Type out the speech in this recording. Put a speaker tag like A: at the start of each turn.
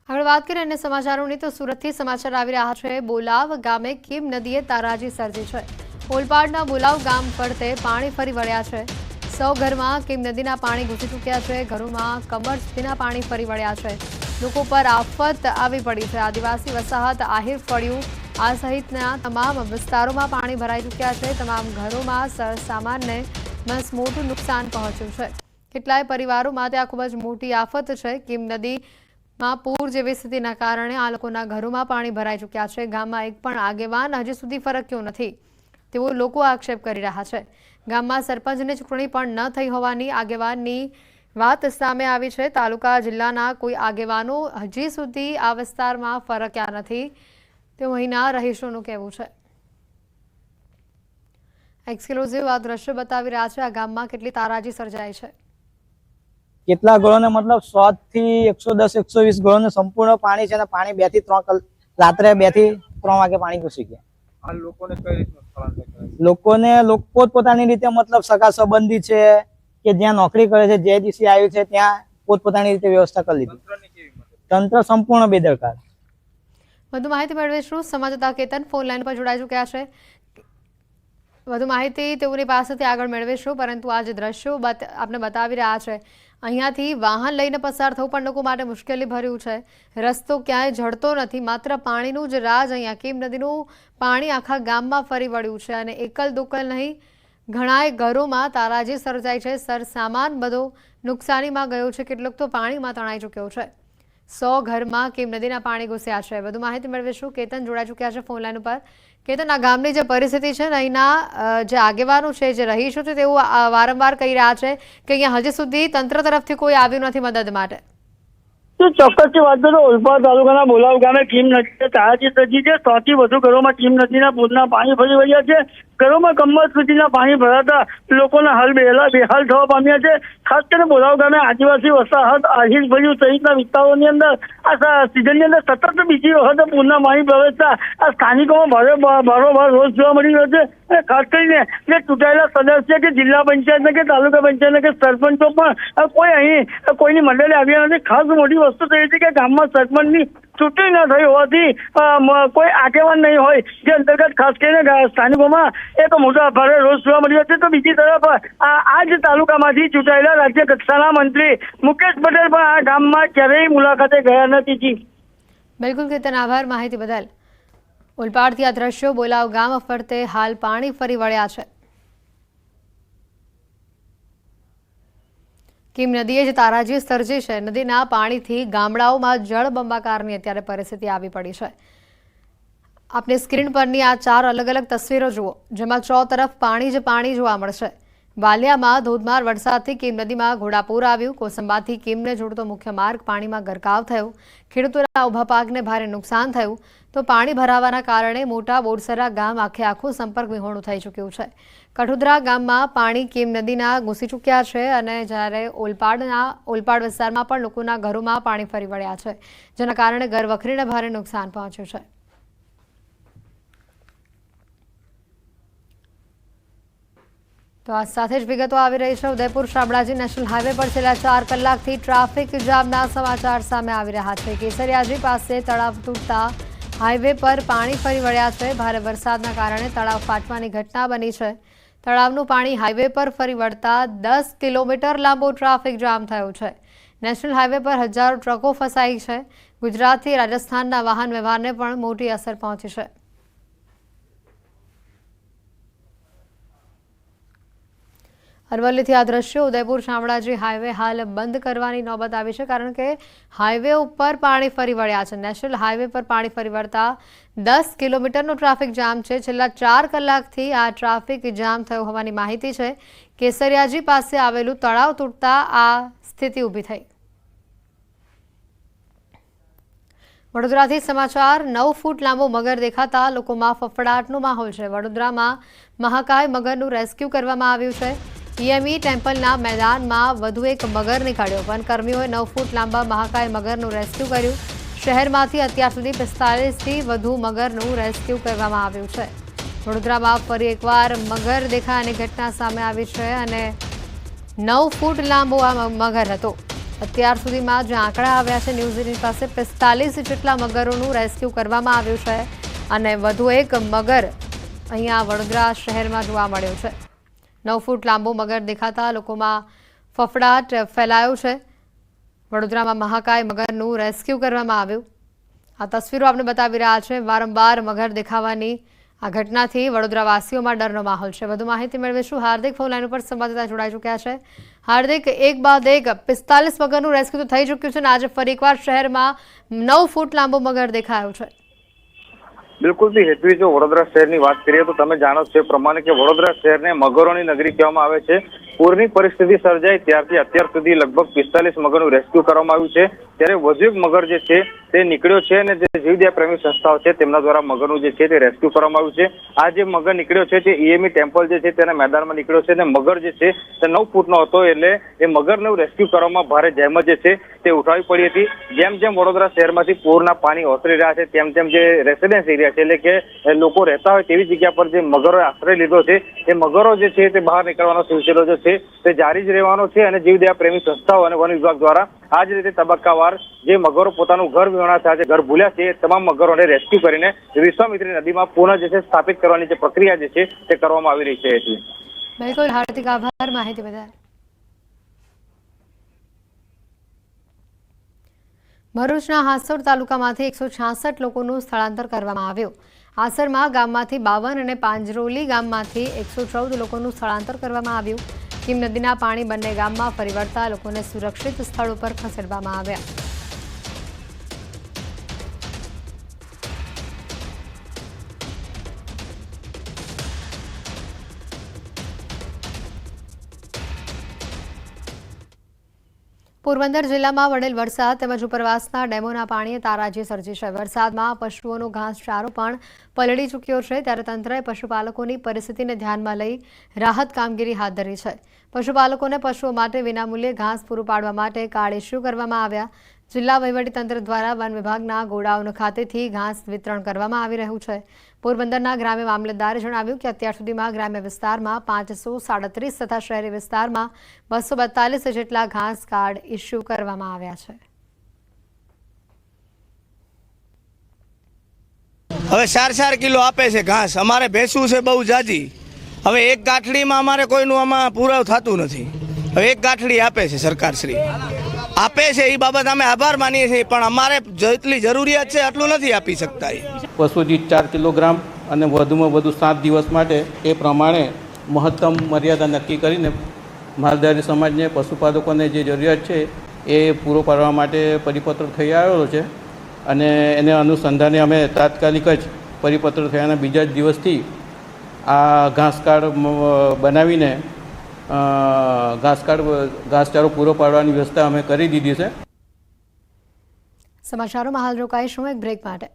A: આગળ વાત કરીએ અન્ય સમાચારોની તો સુરતથી સમાચાર આવી રહ્યા છે। બોલાવ ગામે કીમ નદીએ તારાજી સર્જી છે। ઓલપાડના બોલાવ ગામ ફરતે પાણી ફરી વળ્યા છે। 100 ઘરમાં કીમ નદીના પાણી ઘૂસી ચૂક્યા છે। ઘરોમાં કમર સુધીના પાણી ફરી વળ્યા છે। લોકો પર આફત આવી પડી છે। આદિવાસી વસાહત આહિર ફળિયું આ સહિતના તમામ વિસ્તારોમાં પાણી ભરાઈ ચૂક્યા છે। તમામ ઘરોમાં સામાનને મોટું નુકસાન પહોંચ્યું છે। કેટલાય પરિવારો માટે આ ખૂબ જ મોટી આફત છે। કીમ નદી पूर जेवी स्थितिना कारणे आ लोकोना घरों पाणी भराई चूक्या छे। गाममां एक पण आगेवान हजी सुधी फरक्यो नथी तेवो लोको आक्षेप करी रह्या छे। गाममां सरपंचनी चूंटणी पण न थई होवानी आगेवाननी वात सामे आवी छे। तालुका जिल्लाना कोई आगेवानो हजी सुधी आ विस्तारमां फरक्या नथी तेवुं અહીંના રહીશોનું કહેવું છે। एक्सक्लूसिव आ दृश्य बतावी रह्या छे। आ गाममां કેટલી તારાજી સર્જાઈ છે।
B: કેટલા ઘરોને મતલબ 100 થી 110 120 ઘરોને સંપૂર્ણ પાણી છે અને પાણી 2 થી 3 રાત્રે 2 થી 3 વાગે પાણી ઘૂસી ગયા।
C: આ લોકોને કઈ રીતનું સ્થળાંતર કરાય?
B: લોકોને પોતપોતાની રીતે મતલબ સગા સંબંધી છે કે જ્યાં નોકરી કરે છે જે દિવસે આવ્યું છે ત્યાં પોતપોતાની રીતે વ્યવસ્થા કરી લીધી।
C: તંત્રની કેવી મદદ?
B: તંત્ર સંપૂર્ણ બેદરકાર।
A: વધુ માહિતી મેળવીશું। સંવાદદાતા કેતન ફોન લાઈન પર જોડાઈ ચૂક્યા છે। વધુ માહિતી તેઓની પાસેથી આગળ મેળવીશું, પરંતુ આ જે દ્રશ્યો આપને બતાવી રહ્યા છે અહીંયાથી વાહન લઈને પસાર થવું પણ લોકો માટે મુશ્કેલી ભર્યું છે। રસ્તો ક્યાંય જડતો નથી, માત્ર પાણીનું જ રાજ અહીંયા। કીમ નદીનું પાણી આખા ગામમાં ફરી વળ્યું છે અને એકલ દોકલ નહીં, ઘણાય ઘરોમાં તારાજી સર્જાઈ છે। સરસામાન બધો નુકસાનીમાં ગયો છે, કેટલોક તો પાણીમાં તણાઈ ચૂક્યો છે। 100 ઘરમાં કીમ નદીના પાણી ઘૂસ્યા છે। વધુ માહિતી મેળવીશું। કેતન જોડાઈ ચૂક્યા છે ફોન લાઈન ઉપર। કેતન, આ ગામની જે પરિસ્થિતિ છે ને અહીંના જે આગેવાનો છે, જે રહીશો છે, તેઓ વારંવાર કહી રહ્યા છે કે અહીંયા હજી સુધી તંત્ર તરફથી કોઈ આવ્યું નથી મદદ માટે।
D: તો ચોક્કસથી વાત કરું, ઓલપાડ તાલુકાના બોલાવ ગામે કીમ નદીએ તારાજી સર્જી છે। 100 થી વધુ ઘરોમાં કીમ નદીના પૂરના પાણી ફરી વળ્યા છે। ઘરોમાં કમર સુધીના પાણી ભરાતા લોકોના હાલ બેહાલ થવા પામ્યા છે। ખાસ કરીને બોલાવ ગામે આદિવાસી વસાહત આહિર ભર્યું સહિતના વિસ્તારોની અંદર આ સિઝનની અંદર સતત બીજી વખત પૂરના પાણી પ્રવેશતા આ સ્થાનિકોમાં ભારોભાર રોષ જોવા મળી રહ્યો છે। અને ખાસ કરીને જે ચૂંટાયેલા સદસ્ય કે જિલ્લા પંચાયતના કે તાલુકા પંચાયતના કે સરપંચો પણ કોઈ અહીં કોઈની મંડળે આવ્યા નથી। ખાસ મોટી વસ્તુ તો એ છે કે ગામમાં સરપંચની ચૂંટણી ન થઈ હોવાથી કોઈ આગેવાન નહીં હોય, જે અંતર્ગત ખાસ કરીને સ્થાનિકોમાં એક મોટા ભારે રોષ જોવા મળ્યો છે। તો બીજી તરફ આ જ તાલુકામાંથી ચૂંટાયેલા રાજ્ય કક્ષાના મંત્રી મુકેશ પટેલ પણ આ ગામમાં ક્યારેય મુલાકાતે ગયા નથી।
A: બિલકુલ કેતન, આભાર માહિતી બદલ। ઓલપાડથી આ દ્રશ્યો બોલાવ ગામ ફરતે હાલ પાણી ફરી વળ્યા છે। કીમ નદીએ જે તારાજી સર્જી છે, નદીના પાણીથી ગામડાઓમાં જળબંબાકારની અત્યારે પરિસ્થિતિ આવી પડી છે। આપને સ્ક્રીન પરની આ 4 અલગ અલગ તસવીરો જુઓ, જેમાં ચોતરફ પાણી જ પાણી જોવા મળશે। વાલિયામાં ધોધમાર વરસાદથી કીમ નદીમાં ઘોડાપૂર આવ્યું। કોસંબાથી કીમને જોડતો મુખ્ય માર્ગ પાણીમાં ગરકાવ થયો। ખેડૂતોના ઊભા પાકને ભારે નુકસાન થયું। તો પાણી ભરાવાના કારણે મોટા બોરસરા ગામ આખે આખું સંપર્ક વિહોણું થઈ ચૂક્યું છે। કઠુદ્રા ગામમાં પાણી કીમ નદીના ઘૂસી ચૂક્યા છે અને જ્યારે ઓલપાડ વિસ્તારમાં પણ લોકોના ઘરોમાં પાણી ફરી વળ્યા છે, જેના કારણે ઘરવખરીને ભારે નુકસાન પહોંચ્યું છે। तो आ साथे ज विगतो आवी रही है। उदयपुर शामળાજી नेशनल हाईवे पर छेल्ला 4 कलाकथी ट्राफिक जामना समाचार सामे आवी रह्या छे। केसरियाजी पासे तळाव तूटता हाईवे पर पाणी फरी वळ्या छे। भारे वरसादना कारणे तळाव फाटવાની घटना बनी छे। तळावનું पाणी हाईवे पर फरी वळता 10 किलोमीटर लांबो ट्राफिक जाम थयो छे। नेशनल हाईवे पर हजारों ट्रको फसाई छे। गुजरातथी राजस्थानना वाहन व्यवहारने पण मोटी असर पहोंची छे। अरवल्लीथी आ दृश्य उदयपुर शामળાજી हाईवे हाल बंद करवानी नौबत आवी छे, कारण के हाईवे पर पाणी फरी वळ्या छे। नेशनल हाईवे पर पाणी फरी वळता 10 किलोमीटरनो ट्राफिक जाम छे। छेल्ला 4 कलाकथी आ ट्राफिक जाम थयो होवानी माहिती छे। केसरियाजी पासे आवेलुं तळाव तूटता आ स्थिति ऊभी थई। वडोदराथी समाचार। 9 फूट लांबो मगर देखाता लोकोमां फफड़ाटनो माहोल छे। वडोदरामां महाकाय मगरनुं रेस्क्यू करवामां આવ્યું છે। ईएमई टेम्पलना मैदानमां વધુ એક મગર નીકળ્યો। વનકર્મીઓએ 9 ફૂટ લાંબા મહાકાય મગરનું રેસ્ક્યુ કર્યું। શહેરમાંથી અત્યાર સુધી 45 થી વધુ મગરનું રેસ્ક્યુ કરવામાં આવ્યું છે। વડોદરામાં ફરી એકવાર મગર દેખાયાની ઘટના સામે આવી છે અને 9 ફૂટ લાંબો આ મગર હતો। અત્યાર સુધીમાં જે આંકડા આવ્યા છે ન્યૂઝ 18 પાસે 45 જેટલા મગરોનું રેસ્ક્યુ કરવામાં આવ્યું છે અને વધુ એક મગર અહીંયા વડોદરા શહેરમાં જોવા મળ્યો છે। 9 ફૂટ લાંબો મગર દેખાતા લોકોમાં ફફડાટ ફેલાયો છે। વડોદરામાં મહાકાય મગરનું રેસ્ક્યુ કરવામાં આવ્યું। આ તસવીરો આપણે બતાવી રહ્યા છે। વારંવાર મગર દેખાવાની આ ઘટનાથી વડોદરાવાસીઓમાં ડરનો માહોલ છે। વધુ માહિતી મેળવીશું। હાર્દિક ફોન લાઈન ઉપર સંવાદદાતા જોડાઈ ચૂક્યા છે। હાર્દિક, એક બાદ એક 45 મગરનું રેસ્ક્યુ તો થઈ ચૂક્યું છે અને આજે ફરી એકવાર શહેરમાં 9 ફૂટ લાંબો મગર દેખાયો છે।
C: બિલકુલ થી હેતવી, જો વડોદરા શહેરની વાત કરીએ તો તમે જાણો છો એ પ્રમાણે કે વડોદરા શહેરને મગરોની નગરી કહેવામાં આવે છે। પૂરની પરિસ્થિતિ સર્જાઈ ત્યારથી અત્યાર સુધી લગભગ 45 મગરનું રેસ્ક્યુ કરવામાં આવ્યું છે। ત્યારે વધુ એક મગર જે છે તે નીકળ્યો છે અને જે જીવદયા પ્રેમી સંસ્થાઓ છે તેમના દ્વારા મગરનું જે છે તે રેસ્ક્યુ કરવામાં આવ્યું છે। આ જે મગર નીકળ્યો છે તે ઈએમઈ ટેમ્પલ જે છે તેના મેદાનમાં નીકળ્યો છે અને મગર જે છે તે 9 ફૂટનો હતો, એટલે એ મગરનું રેસ્ક્યુ કરવામાં ભારે જહેમત જે છે તે ઉઠાવવી પડી હતી। જેમ જેમ વડોદરા શહેરમાંથી પૂરના પાણી ઓસરી રહ્યા છે તેમ તેમ જે રેસિડેન્સ એરિયા છે, એટલે કે લોકો રહેતા હોય તેવી જગ્યા પર જે મગરોએ આશ્રય લીધો છે એ મગરો જે છે તે બહાર નીકળવાનો સિલસિલો જે છે તે જારી જ રહેવાનો છે અને જીવદયા પ્રેમી સંસ્થાઓ અને વન વિભાગ દ્વારા આ જ રીતે તબક્કાવાર જે મગરો પોતાનું ઘર વિહોણા છે, આજે ઘર ભૂલ્યા છે, એ તમામ મગરોને રેસ્ક્યુ કરીને વિશ્વામિત્રી નદીમાં પુનઃ જે છે સ્થાપિત કરવાની જે પ્રક્રિયા જે છે તે કરવામાં આવી રહી છે।
A: બિલકુલ હાર્દિક, આભાર માહિતી બદલ। ભરૂચના હાસોડ તાલુકામાંથી 166 લોકોનું સ્થળાંતર કરવામાં આવ્યું। આસરમાં ગામમાંથી 52 અને પાંજરોલી ગામમાંથી 114 લોકોનું સ્થળાંતર કરવામાં આવ્યું। કીમ નદીના પાણી બંને ગામમાં ફરી વળતા લોકોને સુરક્ષિત સ્થળો પર ખસેડવામાં આવ્યા। પોરબંદર જિલ્લામાં વડેલ વરસાદ તેમજ ઉપરવાસના ડેમોના પાણીએ તારાજી સર્જી છે। વરસાદમાં પશુઓનો ઘાસચારો પણ પલળી ચૂક્યો છે, ત્યારે તંત્રએ પશુપાલકોની પરિસ્થિતિને ધ્યાનમાં લઈ રાહત કામગીરી હાથ ધરી છે। પશુપાલકોને પશુઓ માટે વિનામૂલ્યે ઘાસ પૂરું પાડવા માટે કાર્ડ ઇસ્યુ કરવામાં આવ્યા। જિલ્લા વહીવટીતંત્ર દ્વારા વન વિભાગના ગોડાઉન ખાતેથી ઘાસ વિતરણ કરવામાં આવી રહ્યું છે। પોરબંદરના ગ્રામ્ય મામલતદારે જણાવ્યું કે અત્યાર સુધીમાં ગ્રામ્ય વિસ્તારમાં 537 તથા શહેરી વિસ્તારમાં 242 જેટલા ઘાસ કાર્ડ ઇસ્યુ કરવામાં આવ્યા છે।
E: હવે 4 કિલો આપે છે ઘાસ। અમારે ભેંસું છે બહુ જાજી। હવે એક ગાંઠડીમાં અમારે કોઈનું આમાં પૂરાવ થતું નથી। હવે એક ગાંઠડી આપે છે સરકારશ્રી આપે છે, એ બાબત અમે આભાર માનીએ છીએ, પણ અમારે જેટલી જરૂરિયાત છે આટલું નથી આપી શકતા।
F: પશુ દીઠ 4 કિલોગ્રામ અને વધુમાં વધુ 7 દિવસ માટે એ પ્રમાણે મહત્તમ મર્યાદા નક્કી કરીને માલધારી સમાજને પશુપાલકોને જે જરૂરિયાત છે એ પૂરો પાડવા માટે પરિપત્ર થઈ આવ્યો છે અને એને અનુસંધાને અમે તાત્કાલિક જ પરિપત્ર થયાના બીજા જ દિવસથી આ ઘાસ કાર્ડ બનાવીને ઘાસચારો પૂરો પાડવાની વ્યવસ્થા અમે કરી દીધી છે।
A: સમાચારોમાં હાલ રોકાઈશું એક બ્રેક માટે।